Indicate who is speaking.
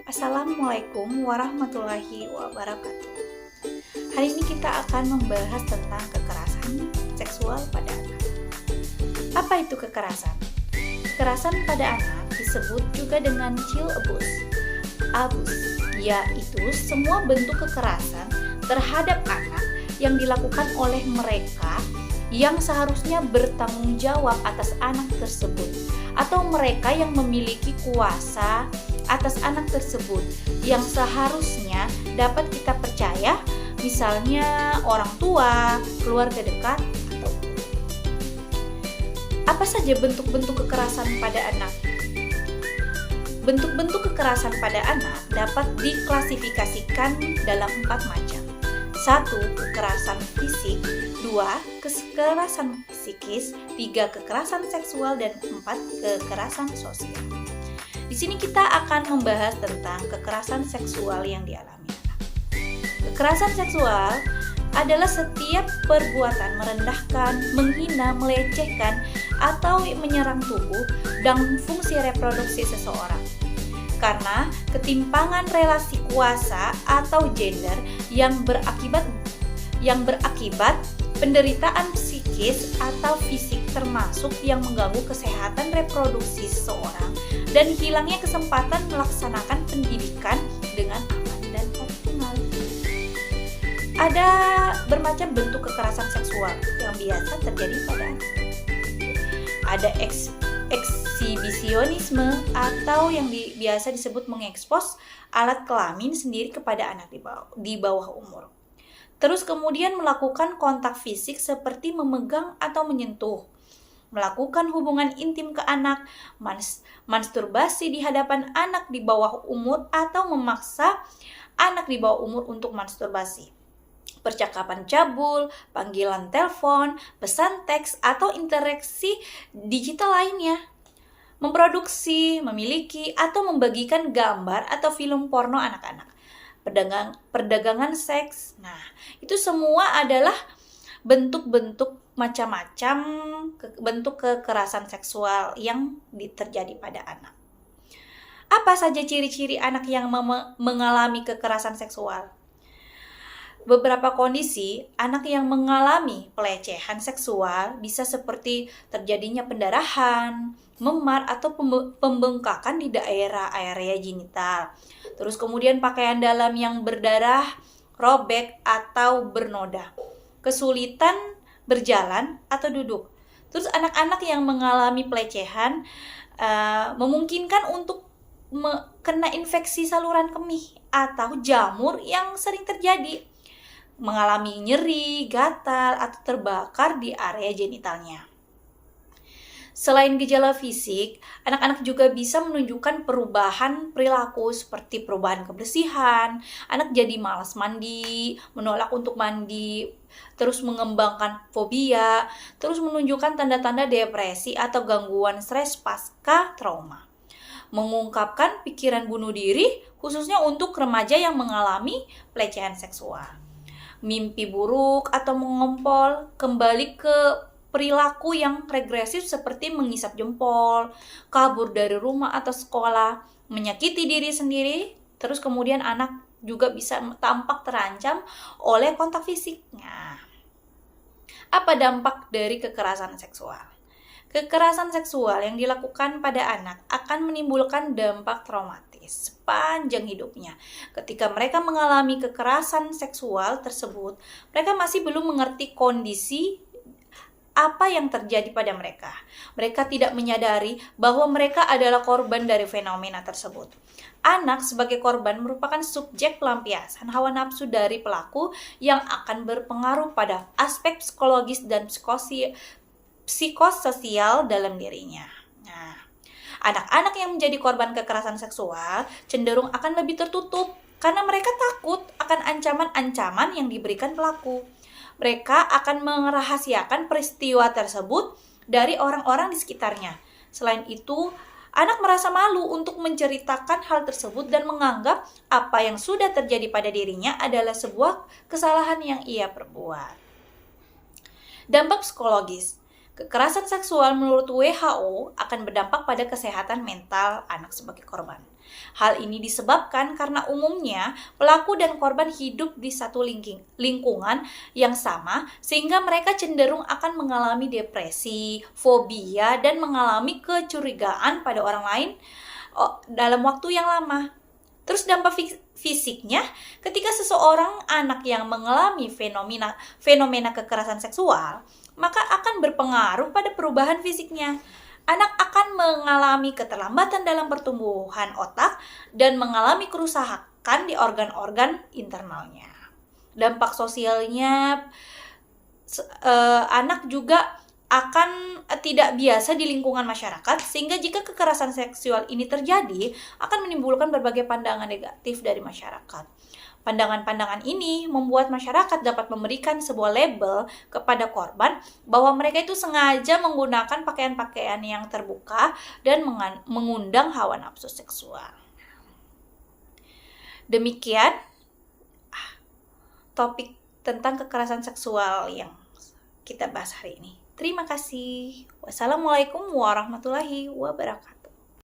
Speaker 1: Assalamualaikum warahmatullahi wabarakatuh. Hari ini kita akan membahas tentang kekerasan seksual pada anak. Apa itu kekerasan? Kekerasan pada anak disebut juga dengan child abuse, yaitu semua bentuk kekerasan terhadap anak yang dilakukan oleh mereka yang seharusnya bertanggung jawab atas anak tersebut, atau mereka yang memiliki kuasa atas anak tersebut yang seharusnya dapat kita percaya, misalnya orang tua, keluarga dekat, atau apa saja bentuk-bentuk kekerasan pada anak. Bentuk-bentuk kekerasan pada anak dapat diklasifikasikan dalam 4 macam. 1. Kekerasan fisik, 2. Kekerasan psikis, 3. Kekerasan seksual, dan 4. Kekerasan sosial. Di sini kita akan membahas tentang kekerasan seksual yang dialami anak. Kekerasan seksual adalah setiap perbuatan merendahkan, menghina, melecehkan, atau menyerang tubuh dan fungsi reproduksi seseorang. Karena ketimpangan relasi kuasa atau gender yang berakibat penderitaan psikis atau fisik, termasuk yang mengganggu kesehatan reproduksi seseorang dan hilangnya kesempatan melaksanakan pendidikan dengan aman dan optimal. Ada bermacam bentuk kekerasan seksual yang biasa terjadi pada anak. Ada eksibisionisme atau yang biasa disebut mengekspos alat kelamin sendiri kepada anak di bawah umur. Terus kemudian melakukan kontak fisik seperti memegang atau menyentuh, melakukan hubungan intim ke anak, masturbasi di hadapan anak di bawah umur atau memaksa anak di bawah umur untuk masturbasi, percakapan cabul, panggilan telepon, pesan teks, atau interaksi digital lainnya, memproduksi, memiliki, atau membagikan gambar atau film porno anak-anak, perdagangan seks. Nah, itu semua adalah bentuk-bentuk macam-macam bentuk kekerasan seksual yang terjadi pada anak. Apa saja ciri-ciri anak yang mengalami kekerasan seksual? Beberapa kondisi anak yang mengalami pelecehan seksual bisa seperti terjadinya pendarahan, memar, atau pembengkakan di daerah area genital. Terus kemudian pakaian dalam yang berdarah, robek, atau bernoda. Kesulitan berjalan atau duduk. Terus anak-anak yang mengalami pelecehan memungkinkan untuk kena infeksi saluran kemih atau jamur yang sering terjadi, mengalami nyeri, gatal, atau terbakar di area genitalnya. Selain gejala fisik, anak-anak juga bisa menunjukkan perubahan perilaku seperti perubahan kebersihan, anak jadi malas mandi, menolak untuk mandi, terus mengembangkan fobia, terus menunjukkan tanda-tanda depresi atau gangguan stres pasca trauma, mengungkapkan pikiran bunuh diri, khususnya untuk remaja yang mengalami pelecehan seksual, mimpi buruk atau mengompol, kembali ke perilaku yang regresif seperti menghisap jempol, kabur dari rumah atau sekolah, menyakiti diri sendiri. Terus kemudian anak juga bisa tampak terancam oleh kontak fisiknya. Apa dampak dari kekerasan seksual? Kekerasan seksual yang dilakukan pada anak akan menimbulkan dampak traumatis sepanjang hidupnya. Ketika mereka mengalami kekerasan seksual tersebut, mereka masih belum mengerti kondisi apa yang terjadi pada mereka. Mereka tidak menyadari bahwa mereka adalah korban dari fenomena tersebut. Anak sebagai korban merupakan subjek pelampiasan hawa nafsu dari pelaku yang akan berpengaruh pada aspek psikologis dan psikososial dalam dirinya. Nah, anak-anak yang menjadi korban kekerasan seksual cenderung akan lebih tertutup karena mereka takut akan ancaman-ancaman yang diberikan pelaku. Mereka akan merahasiakan peristiwa tersebut dari orang-orang di sekitarnya. Selain itu, anak merasa malu untuk menceritakan hal tersebut dan menganggap apa yang sudah terjadi pada dirinya adalah sebuah kesalahan yang ia perbuat. Dampak psikologis. Kekerasan seksual menurut WHO akan berdampak pada kesehatan mental anak sebagai korban. Hal ini disebabkan karena umumnya pelaku dan korban hidup di satu lingkungan yang sama, sehingga mereka cenderung akan mengalami depresi, fobia, dan mengalami kecurigaan pada orang lain dalam waktu yang lama. Terus dampak fisiknya, ketika seseorang anak yang mengalami fenomena kekerasan seksual, maka akan berpengaruh pada perubahan fisiknya. Anak akan mengalami keterlambatan dalam pertumbuhan otak dan mengalami kerusakan di organ-organ internalnya. Dampak sosialnya, anak juga akan tidak biasa di lingkungan masyarakat, sehingga jika kekerasan seksual ini terjadi, akan menimbulkan berbagai pandangan negatif dari masyarakat. Pandangan-pandangan ini membuat masyarakat dapat memberikan sebuah label kepada korban bahwa mereka itu sengaja menggunakan pakaian-pakaian yang terbuka dan mengundang hawa nafsu seksual. Demikian topik tentang kekerasan seksual yang kita bahas hari ini. Terima kasih. Wassalamualaikum warahmatullahi wabarakatuh.